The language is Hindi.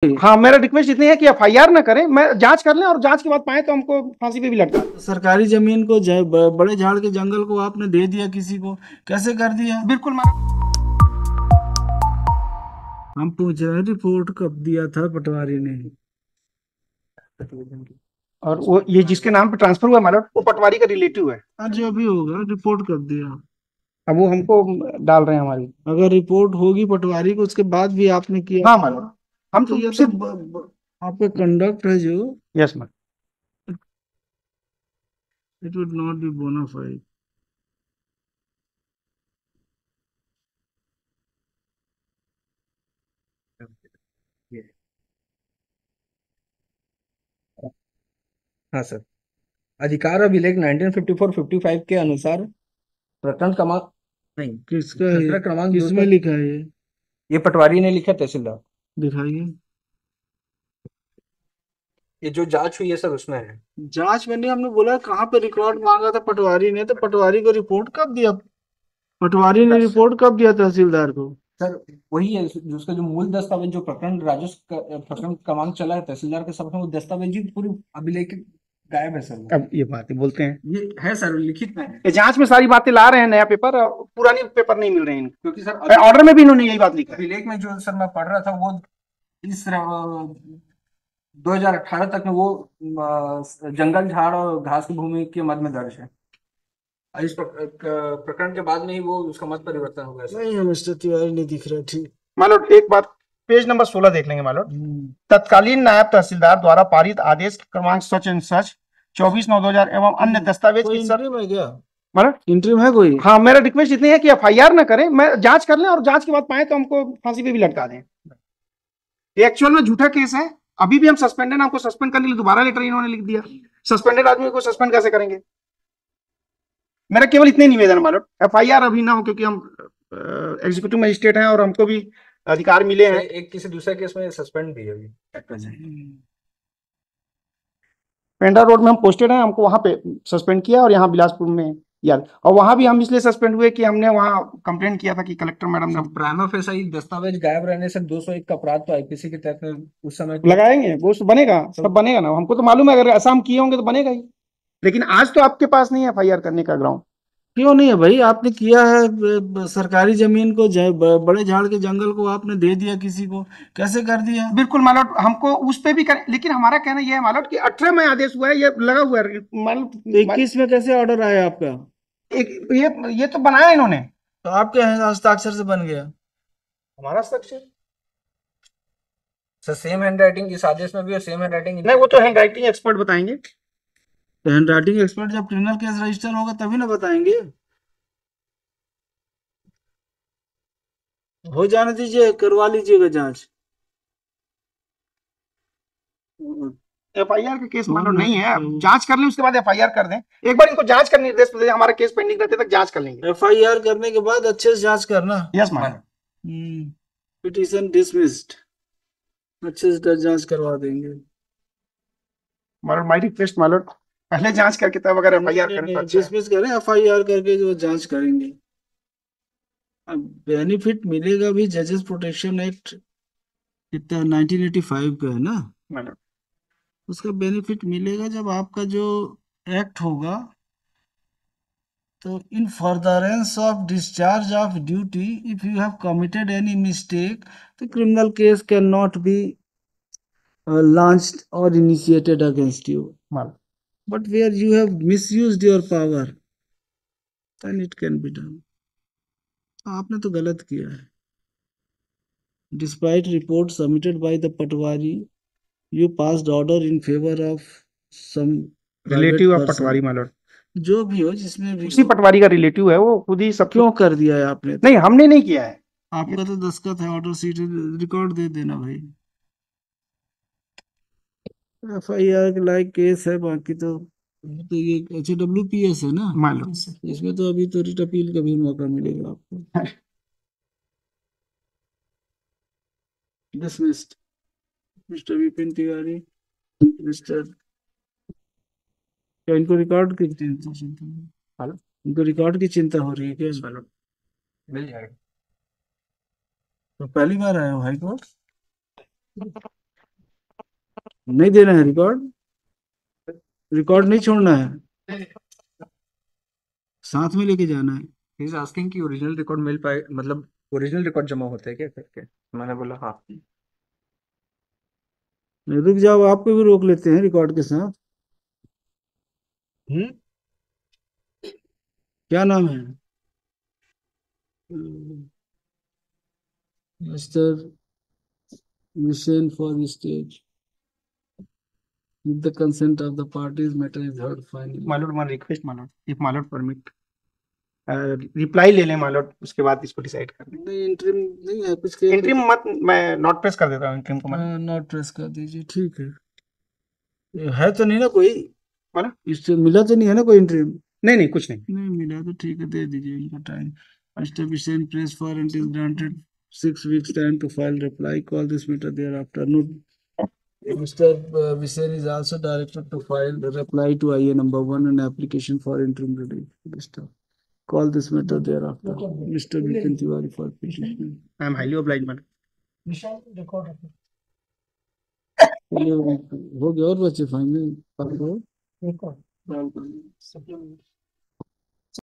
हाँ, मेरा रिक्वेस्ट इतनी है कि एफआईआर ना करें, मैं जांच कर लें और जांच के बाद पाए तो हमको फांसी पे भी लटका दें। सरकारी जमीन को बड़े झाड़ के जंगल को आपने दे दिया किसी को, कैसे कर दिया? बिल्कुल मैडम। हम पूछ रहे हैं रिपोर्ट कब दिया था पटवारी ने? और वो ये जिसके नाम पे ट्रांसफर हुआ मैडम, वो पटवारी का रिलेटिव है। आज जो भी होगा रिपोर्ट कब दिया? अब वो हमको डाल रहे हैं हमारी। अगर रिपोर्ट होगी पटवारी को उसके बाद भी आपने किया हाँ मैडम, हम तो तो ये तो सिर्फ। आपका कंडक्ट है जो yes madam. It would not be bonafide. हाँ सर। अधिकार अभिलेख 1954-55 के अनुसार प्रकरण क्रमांक नहीं, किसका है? खसरा क्रमांक दो किसमें सौ लिखा है ये? ये पटवारी ने लिखा, तहसीलदार। दिखाइए। ये जो जांच हुई है सर उसमें है। जांच में नहीं, हमने बोला कहाँ पे रिकॉर्ड मांगा था पटवारी ने, तो पटवारी को रिपोर्ट कब दिया? पटवारी ने रिपोर्ट कब दिया तहसीलदार को? सर वही है जो उसका जो मूल दस्तावेज, जो प्रकरण राजस्व प्रकरण क्रमांक चला है तहसीलदार के समक्ष, वो दस्तावेज ही पूरी अभिलेख गायब है सर। अब ये बातें बोलते हैं, ये है सर, लिखित में है। ये जांच में सारी बातें ला रहे हैं, नया पेपर, पुरानी पेपर नहीं मिल रहे हैं इनको। क्योंकि सर ऑर्डर में भी इन्होंने यही बात लिखा है। अभिलेख में जो सर मैं पढ़ रहा था वो इस 2018 तक में वो जंगल झाड़ और घास की भूमि के मद में दर्ज है। इस प्रकरण के बाद में ही वो उसका मत परिवर्तन हो गया सर। नहीं, मिस्टर तिवारी नहीं दिख रहा। ठीक। मान लो एक बात, पेज नंबर 16 देख लेंगे मान लो। तत्कालीन नायब तहसीलदार द्वारा पारित आदेश क्रमांक सच एंड सच 24/9/2000 एवं अन्य दस्तावेज कोई की सब इंटरिम है क्या? मतलब इंटरिम है कोई? हाँ, मेरा रिक्वेस्ट इतनी है कि एफआईआर ना करें, मैं जांच कर लें और जांच के बाद पाए तो हमको फांसी पे भी लटका दें। ये एक्चुअल में झूठा केस है। अभी भी हम सस्पेंडेड, हमको सस्पेंड करने के लिए दोबारा लेटर इन्होंने लिख दिया। सस्पेंडेड आदमी को सस्पेंड कैसे करेंगे? मेरा केवल इतने निवेदन है मानो, एफआईआर अभी ना हो, क्योंकि हम एग्जीक्यूटिव मजिस्ट्रेट हैं और हमको भी अधिकार मिले हैं। एक किसी दूसरे केस में सस्पेंड भी है अभी। पेंड्रा रोड में हम पोस्टेड हैं, हमको वहां पे सस्पेंड किया और यहाँ बिलासपुर में याद, और वहां भी हम इसलिए सस्पेंड हुए कि हमने वहां कंप्लेंट किया था कि कलेक्टर मैडम ने प्राइमा फेसाई दस्तावेज गायब रहने से 201 का अपराध तो आईपीसी के तहत में उस समय लगाएंगे। वो बनेगा, सब बनेगा ना, हमको तो मालूम है, अगर ऐसा हम किए होंगे तो बनेगा ही। लेकिन आज तो आपके पास नहीं है एफआईआर करने का ग्राउंड। क्यों नहीं है भाई? आपने किया है सरकारी जमीन को बड़े झाड़ के जंगल को आपने दे दिया किसी को, कैसे कर दिया? बिल्कुल मालूम, हमको उस पे भी कर, लेकिन हमारा कहना यह है मालूम कि 18 में आदेश हुआ है, ये लगा हुआ है मालूम। 21 में कैसे ऑर्डर आया आपका? ये तो बनाया इन्होंने। तो आपके हस्ताक्षर से बन गया? हमारा हस्ताक्षर सर सेम हैंड राइटिंग इस आदेश में भी और सेम हैंड राइटिंग नहीं, वो तो हैंड राइटिंग एक्सपर्ट बताएंगे। तो हैंड राइटिंग एक्सपर्ट जब क्रिमिनल केस रजिस्टर होगा तभी ना बताएंगे। हो जाने दीजिए, करवा लीजिएगा जांच। एफआईआर का केस मालूम नहीं है, जांच कर लें उसके बाद एफआईआर कर दें। एक बार इनको जांच का निर्देश दे दें, हमारा केस पेंडिंग रहते तक जांच कर लेंगे। एफआईआर करने के बाद अच्छे से जांच करना। Yes madam. पिटीशन डिसमिस्ड, अच्छे से जांच करवा देंगे। मालूम माई रिक्वेस्ट मालूम, पहले जांच करके तब अगर एफआईआर करें तो अच्छा है। डिसमिस करें, एफआईआर करके जो जांच करेंगे। अब बेनिफिट मिलेगा भी, जजेस प्रोटेक्शन एक्ट कितना 1985 का है ना, मैडम उसका बेनिफिट मिलेगा जब आपका जो एक्ट होगा। तो in furtherance of discharge of duty if you have committed any mistake, तो criminal case can not be launched or initiated against you. मालूम। But where you have misused your power, then it can be done. आपने तो गलत किया है। Despite report submitted by the Patwari, you passed order in favor of some relative of person. पटवारी मालूम, जो भी हो, जिसमें भी उसी पटवारी का रिलेटिव है, वो खुद ही सब क्यों कर दिया है आपने? नहीं, हमने नहीं किया है। आपका तो दस्तखत है, ऑर्डर सीट रिकॉर्ड दे देना भाई। एफआईआर के लायक केस है, बाकी तो ये HWPS है ना मालूम। इसमें तो अभी तो रिट अपील का भी मौका मिलेगा आपको। Dismissed mister Vipin Tiwari. Mister, क्या इनको रिकॉर्ड की चिंता है? इनको रिकॉर्ड की चिंता हो रही है क्या? मिल जाएगा। तो पहली बार आए हो हाई कोर्ट? नहीं देना है रिकॉर्ड, रिकॉर्ड नहीं छोड़ना है, साथ में लेके जाना है। ही इज आस्किंग कि ओरिजिनल रिकॉर्ड मिल पाए, मतलब ओरिजिनल रिकॉर्ड जमा होते हैं क्या करके। मैंने बोला हाँ। रुक जाओ, आपको भी रोक लेते हैं रिकॉर्ड के साथ। क्या नाम है? Mister mission for stage, with the consent of the parties matter is heard finally। Milord one request milord, if milord permit, reply ले लें मालोड, उसके बाद इसको डिसाइड कर लें। नहीं इंटरिम नहीं है कुछ के, इंट्रीम मत, मैं नॉट प्रेस कर देता हूँ इंट्रीम को। मैं नॉट प्रेस कर दीजिए, ठीक है। ये है तो नहीं ना कोई, बोला इससे मिला तो नहीं है ना कोई इंटरिम? नहीं नहीं कुछ नहीं। नहीं मिला तो ठीक है, दे दीजिए इनको time. Mister Vishen press for it is granted 6 weeks time to file reply, call this matter thereafter. Note Mr. Visain is also directed to file the reply to IA number 1 and application for interim relief. Mr. Call this matter thereafter. Mr. Vipin Tiwari for petition. I am highly obliged madam. चलिए, हो गया और बच्चे फाइनल